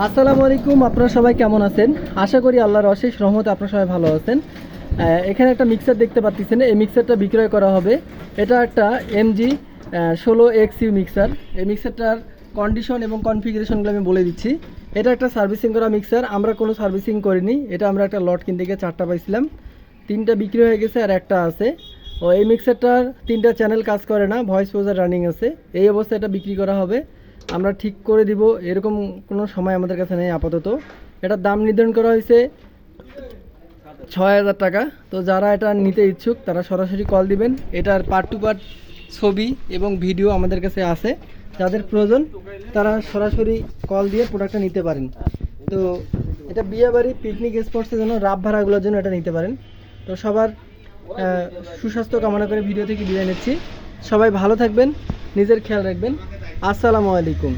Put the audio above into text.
আসসালামু আলাইকুম, আপনারা সবাই কেমন আছেন? আশা করি আল্লাহর অশেষ রহমতে আপনারা সবাই ভালো আছেন। এখানে একটা মিক্সার দেখতে পাচ্ছেন, এই মিক্সারটা বিক্রয় করা হবে। এটা একটা MG 16XU মিক্সার। এই মিক্সারটার কন্ডিশন এবং কনফিগারেশনগুলো আমি বলে দিচ্ছি। এটা একটা সার্ভিসিং করা মিক্সার, আমরা কোনো সার্ভিসিং করিনি। এটা আমরা একটা লট কিনতে গিয়ে 4টা পাইছিলাম, 3টা বিক্রি হয়ে গেছে আর একটা আছে। ও এই মিক্সারটার 3টা চ্যানেল কাজ করে না, ভয়েস প্রোজার রানিং আছে। এই অবস্থায় এটা বিক্রি করা হবে, আমরা ঠিক করে দিব এরকম কোনো সময় আমাদের কাছে নেই আপাতত। এটার দাম নির্ধারণ করা হয়েছে 6,000 টাকা। তো যারা এটা নিতে ইচ্ছুক তারা সরাসরি কল দিবেন। এটার পার্ট টু পার্ট ছবি এবং ভিডিও আমাদের কাছে আছে, যাদের প্রয়োজন তারা সরাসরি কল দিয়ে প্রোডাক্টটা নিতে পারেন। তো এটা বিয়েবাড়ি পিকনিক স্পটসের জন্য, রাত ভাড়াগুলোর জন্য এটা নিতে পারেন। তো সবার সুস্বাস্থ্য কামনা করে ভিডিও থেকে বিদায় নিচ্ছি। সবাই ভালো থাকবেন, নিজের খেয়াল রাখবেন। আসসালামু আলাইকুম।